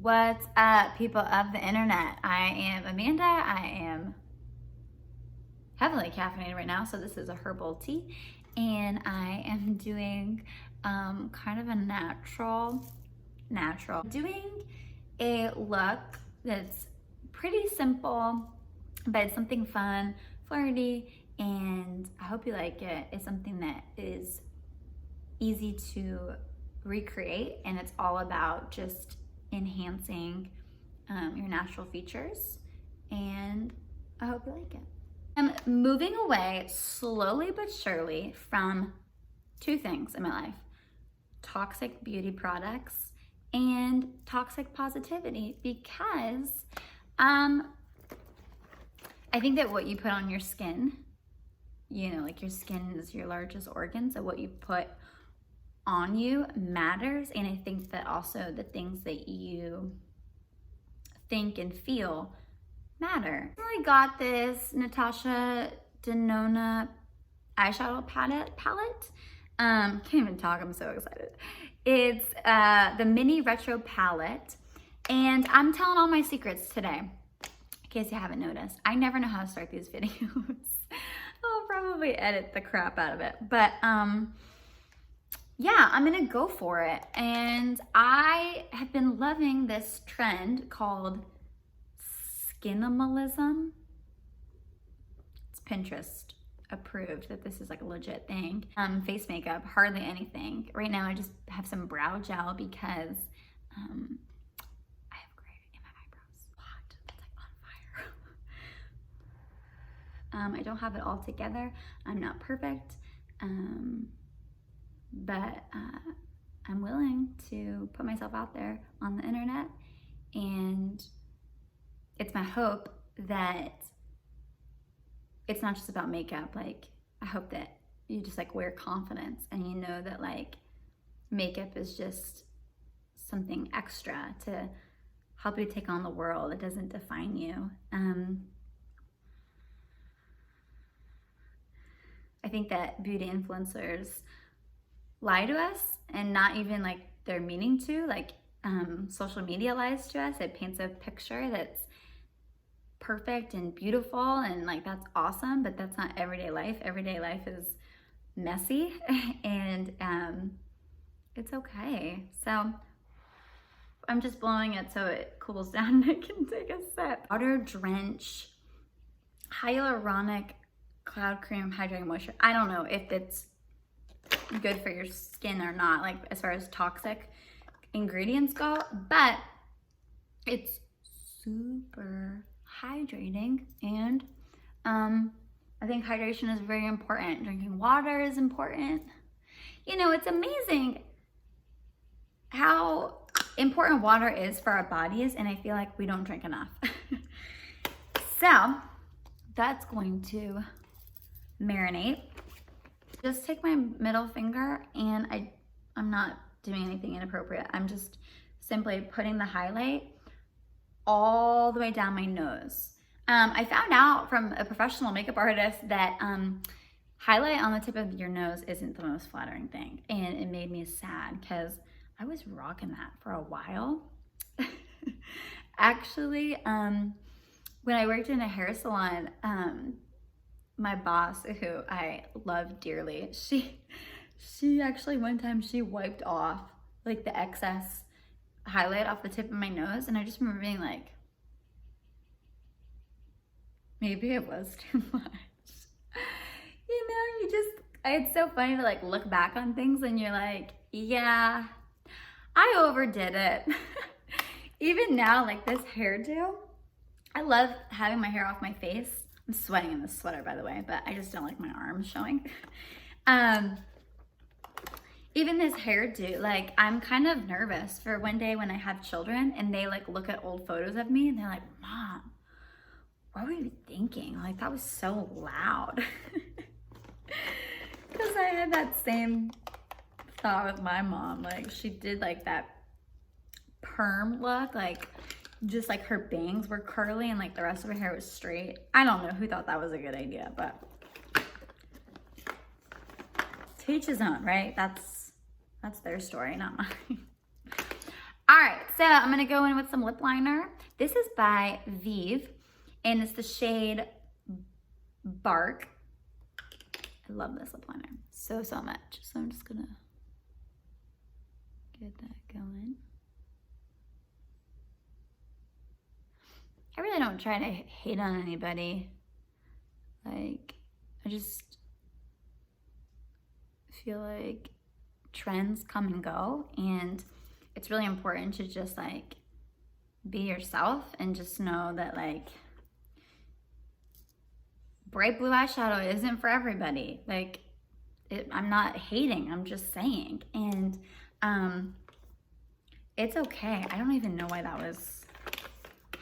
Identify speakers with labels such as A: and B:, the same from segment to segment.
A: What's up, people of the internet? I am Amanda. I am heavily caffeinated right now, so this is a herbal tea, and I am doing kind of a natural, doing a look that's pretty simple, but it's something fun, flirty, and I hope you like it. It's something that is easy to recreate, and it's all about just enhancing your natural features, and I hope you like it. I'm moving away slowly but surely from two things in my life: toxic beauty products and toxic positivity, because I think that what you put on your skin, you know, like your skin is your largest organ, so what you put on you matters. And I think that also the things that you think and feel matter. I got this Natasha Denona eyeshadow palette. Can't even talk, I'm so excited. It's the mini retro palette, and I'm telling all my secrets today, in case you haven't noticed. I never know how to start these videos. I'll probably edit the crap out of it, but yeah, I'm gonna go for it. And I have been loving this trend called skinimalism. It's Pinterest approved that this is like a legit thing. Face makeup, hardly anything. Right now I just have some brow gel because I have gray in my eyebrows. Hot, it's like on fire. I don't have it all together. I'm not perfect. But I'm willing to put myself out there on the internet, and it's my hope that it's not just about makeup. Like, I hope that you just like wear confidence, and you know that like makeup is just something extra to help you take on the world. It doesn't define you. I think that beauty influencers lie to us, and not even like they're meaning to. Like social media lies to us. It paints a picture that's perfect and beautiful, and like that's awesome, but that's not everyday life. Everyday life is messy and it's okay. So I'm just blowing it so it cools down and I can take a sip. Water Drench Hyaluronic Cloud Cream Hydrating Moisture. I don't know if it's good for your skin or not, like as far as toxic ingredients go, but it's super hydrating, and I think hydration is very important. Drinking water is important. You know, it's amazing how important water is for our bodies, and I feel like we don't drink enough. So that's going to marinate. Just take my middle finger, and I'm not doing anything inappropriate. I'm just simply putting the highlight all the way down my nose. I found out from a professional makeup artist that highlight on the tip of your nose isn't the most flattering thing, and it made me sad because I was rocking that for a while. Actually, when I worked in a hair salon, my boss, who I love dearly, she actually one time she wiped off like the excess highlight off the tip of my nose, and I just remember being like, maybe it was too much. You know, it's so funny to like look back on things and you're like, yeah, I overdid it. Even now, like this hairdo, I love having my hair off my face. I'm sweating in this sweater, by the way, but I just don't like my arms showing. Even this hairdo, like I'm kind of nervous for one day when I have children and they like look at old photos of me and they're like, Mom, what were you thinking? Like that was so loud. Because I had that same thought with my mom. Like she did like that perm look, like just like her bangs were curly and like the rest of her hair was straight. I don't know who thought that was a good idea, but to each his own, right? That's their story, not mine. All right, so I'm gonna go in with some lip liner. This is by Vive, and it's the shade Bark. I love this lip liner so much. So I'm just gonna get that going. I really don't try to hate on anybody. Like, I just feel like trends come and go, and it's really important to just like be yourself and just know that like bright blue eyeshadow isn't for everybody. Like, I'm not hating, I'm just saying. And it's okay. I don't even know why that was,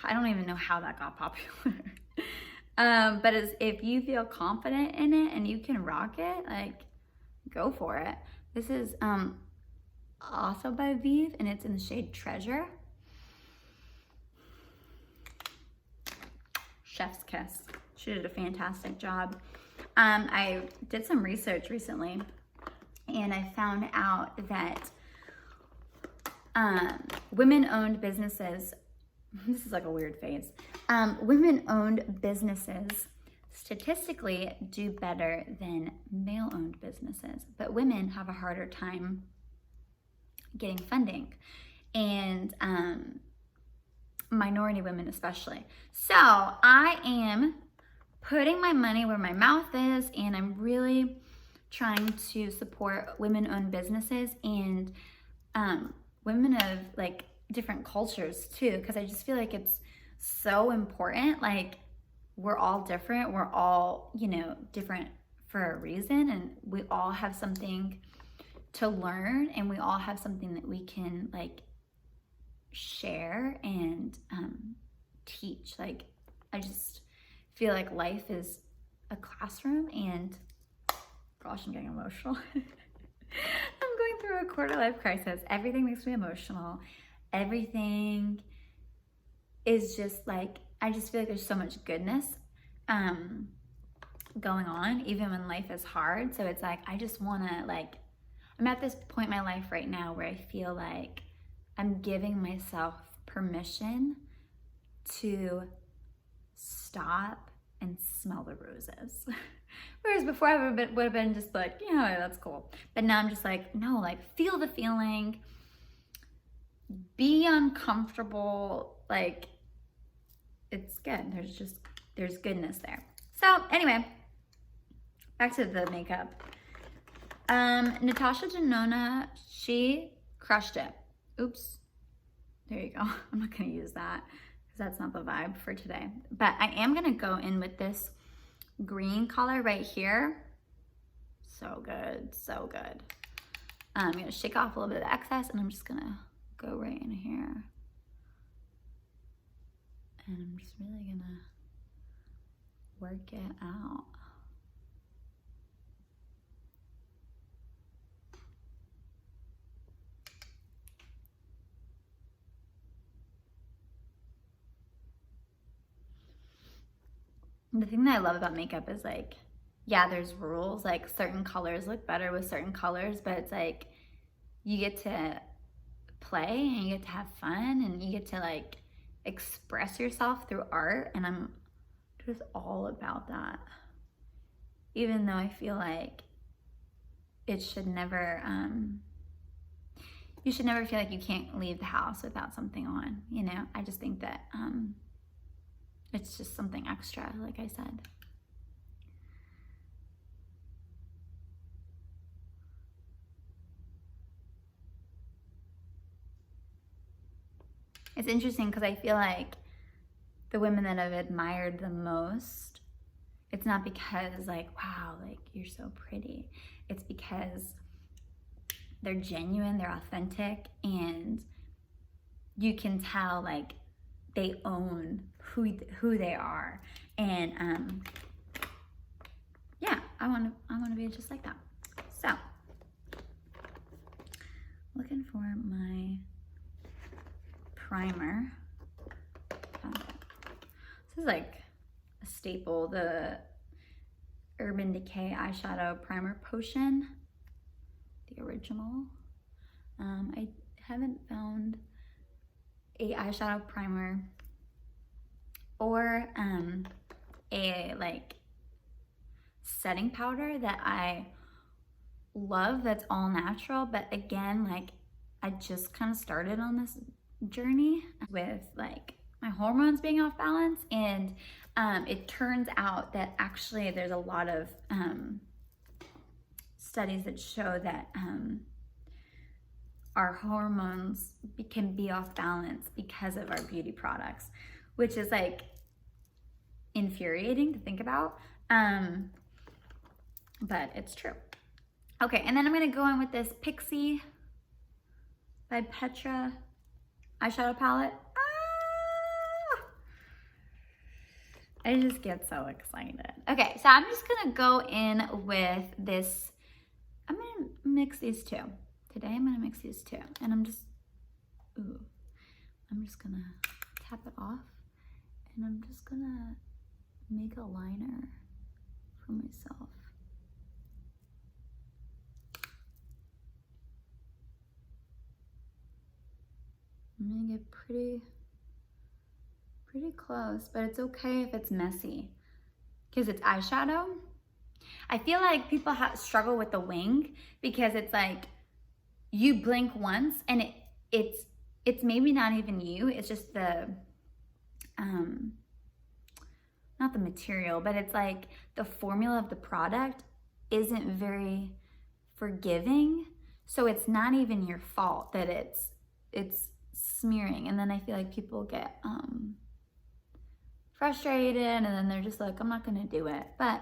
A: I don't even know how that got popular. But if you feel confident in it and you can rock it, like, go for it. This is also by Vive, and it's in the shade Treasure. Chef's kiss. She did a fantastic job. I did some research recently, and I found out that women-owned businesses, this is like a weird phase, women-owned businesses statistically do better than male-owned businesses, but women have a harder time getting funding, and minority women especially. So I am putting my money where my mouth is, and I'm really trying to support women-owned businesses and women of like different cultures too, because I just feel like it's so important. Like, we're all different, we're all, you know, different for a reason, and we all have something to learn, and we all have something that we can like share and teach. Like, I just feel like life is a classroom, and gosh, I'm getting emotional. I'm going through a quarter life crisis. Everything makes me emotional. Everything is just like, I just feel like there's so much goodness going on, even when life is hard. So it's like, I just wanna like, I'm at this point in my life right now where I feel like I'm giving myself permission to stop and smell the roses. Whereas before I would have been just like, yeah, that's cool. But now I'm just like, no, like, feel the feeling, be uncomfortable, like, it's good. There's goodness there. So anyway, back to the makeup. Natasha Denona, she crushed it. Oops, there you go. I'm not gonna use that because that's not the vibe for today. But I am gonna go in with this green color right here. So good, so good. I'm gonna shake off a little bit of the excess, and I'm just gonna go right in here. And I'm just really gonna work it out. The thing that I love about makeup is like, yeah, there's rules, like certain colors look better with certain colors, but it's like you get to play and you get to have fun and you get to like express yourself through art, and I'm just all about that. Even though I feel like it should never, you should never feel like you can't leave the house without something on, you know? I just think that it's just something extra, like I said. It's interesting because I feel like the women that I've admired the most, it's not because like, wow, like you're so pretty. It's because they're genuine, they're authentic, and you can tell like they own who they are. And yeah, I want to be just like that. So, looking for my primer. This is like a staple, the Urban Decay Eyeshadow Primer Potion, the original. I haven't found a eyeshadow primer or a like setting powder that I love that's all natural. But again, like I just kind of started on this journey with like my hormones being off balance, and it turns out that actually there's a lot of studies that show that our hormones can be off balance because of our beauty products, which is like infuriating to think about, but it's true. Okay, and then I'm gonna go in with this Pixie by Petra eyeshadow palette. I just get so excited. Okay, so I'm just gonna go in with this. I'm gonna mix these two. Today I'm gonna mix these two, and I'm just gonna tap it off, and I'm just gonna make a liner for myself. I'm gonna get pretty close, but it's okay if it's messy because it's eyeshadow. I feel like people struggle with the wing because it's like you blink once and it's maybe not even you, it's just the not the material, but it's like the formula of the product isn't very forgiving, so it's not even your fault that it's smearing. And then I feel like people get frustrated, and then they're just like, I'm not gonna do it. But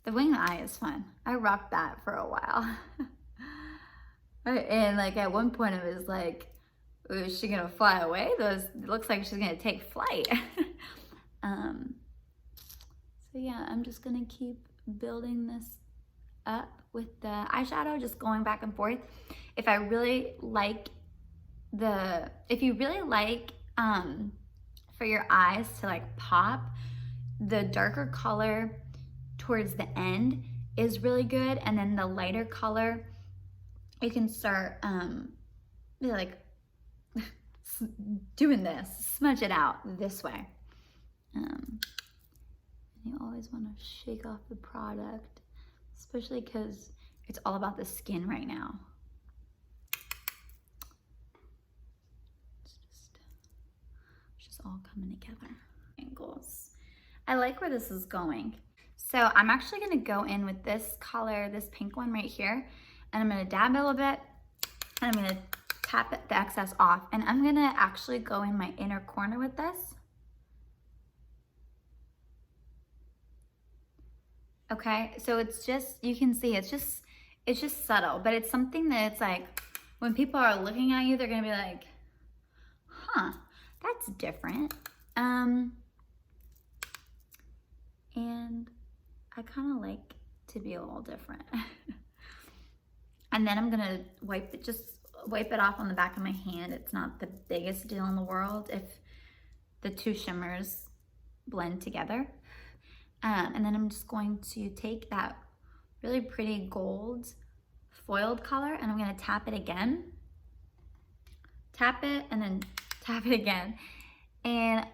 A: the wing eye is fun. I rocked that for a while. And like at one point it was like, is she gonna fly away? It looks like she's gonna take flight. So yeah, I'm just gonna keep building this up with the eyeshadow, just going back and forth. If you really like for your eyes to like pop, the darker color towards the end is really good, and then the lighter color you can start like doing this, smudge it out this way. And you always want to shake off the product, especially because it's all about the skin right now. It's just all coming together. Angles. I like where this is going. So I'm actually gonna go in with this color, this pink one right here, and I'm gonna dab it a little bit, and I'm gonna tap the excess off, and I'm gonna actually go in my inner corner with this. Okay, so it's just, you can see it's just subtle, but it's something that it's like, when people are looking at you, they're gonna be like, huh, that's different. And I kind of like to be a little different. And then I'm gonna wipe it off on the back of my hand. It's not the biggest deal in the world if the two shimmers blend together. And then I'm just going to take that really pretty gold foiled color, and I'm gonna tap it again. Tap it and then tap it again. And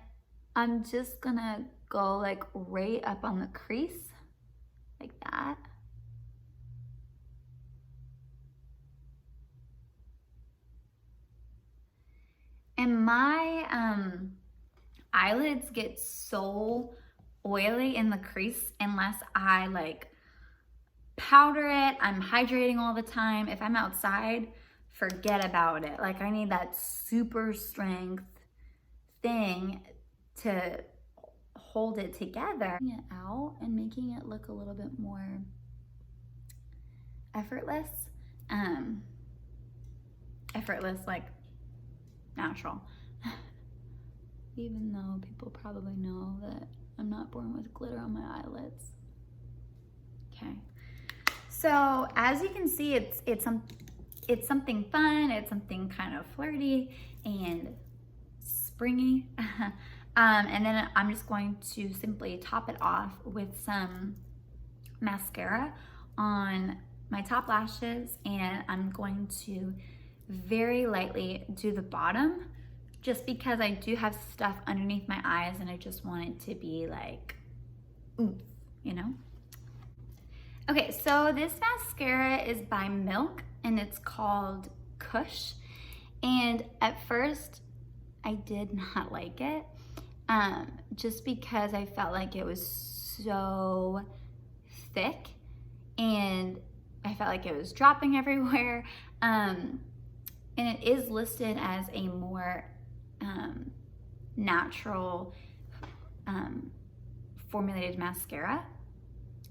A: I'm just gonna go like right up on the crease, like that. And my eyelids get so oily in the crease unless I like powder it. I'm hydrating all the time. If I'm outside, forget about it. Like I need that super strength thing to hold it together. Taking it out and making it look a little bit more effortless. Effortless, like natural. Even though people probably know that I'm not born with glitter on my eyelids. Okay. So as you can see, it's something fun. It's something kind of flirty and springy. And then I'm just going to simply top it off with some mascara on my top lashes, and I'm going to very lightly do the bottom just because I do have stuff underneath my eyes and I just want it to be like, oomph, you know? Okay, so this mascara is by Milk and it's called Kush. And at first, I did not like it, just because I felt like it was so thick and I felt like it was dropping everywhere. And it is listed as a more natural formulated mascara.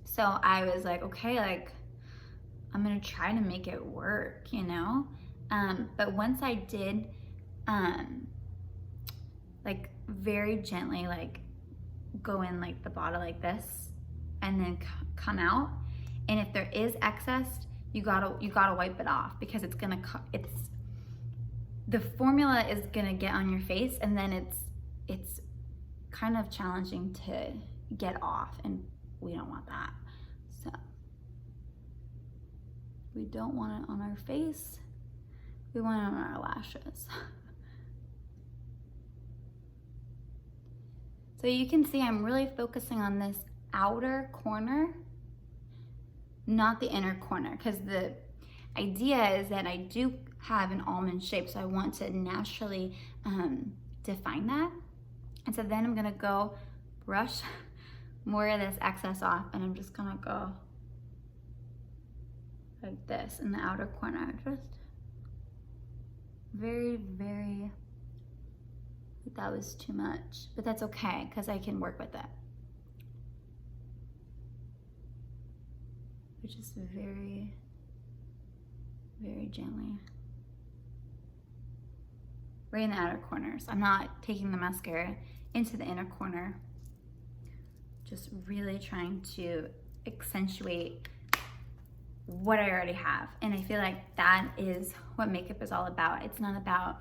A: So I was like, okay, like I'm gonna try to make it work, you know? But once I did, like very gently, like go in like the bottle like this and then come out. And if there is excess, you gotta wipe it off, because it's the formula is gonna get on your face, and then it's kind of challenging to get off, and we don't want that. So we don't want it on our face. We want it on our lashes. So you can see I'm really focusing on this outer corner, not the inner corner, because the idea is that I do have an almond shape, so I want to naturally define that. And so then I'm gonna go brush more of this excess off, and I'm just gonna go like this in the outer corner, just very, very, that was too much, but that's okay, because I can work with it. But just very, very gently. Right in the outer corners. I'm not taking the mascara into the inner corner. Just really trying to accentuate what I already have. And I feel like that is what makeup is all about. It's not about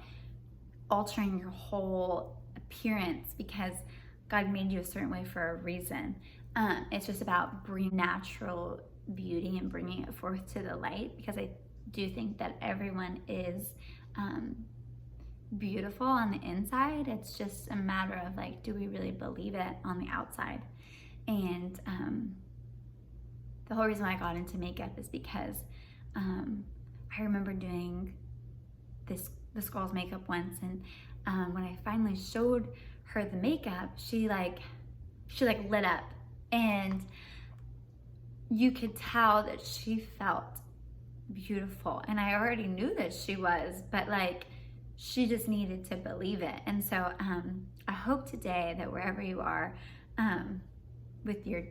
A: altering your whole appearance because God made you a certain way for a reason. It's just about bringing natural beauty and bringing it forth to the light, because I do think that everyone is beautiful on the inside. It's just a matter of like, do we really believe it on the outside? And the whole reason why I got into makeup is because I remember doing this girl's makeup once, and when I finally showed her the makeup, she lit up, and you could tell that she felt beautiful. And I already knew that she was, but like she just needed to believe it. And so I hope today that wherever you are with your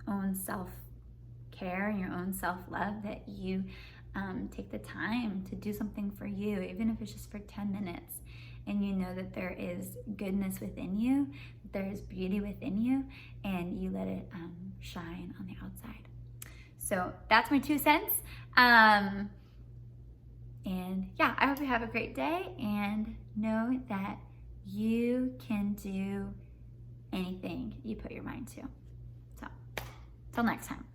A: own self-care and your own self-love, that you take the time to do something for you, even if it's just for 10 minutes, and you know that there is goodness within you, that there is beauty within you, and you let it shine on the outside. So that's my 2 cents. And yeah, I hope you have a great day, and know that you can do anything you put your mind to. So, till next time.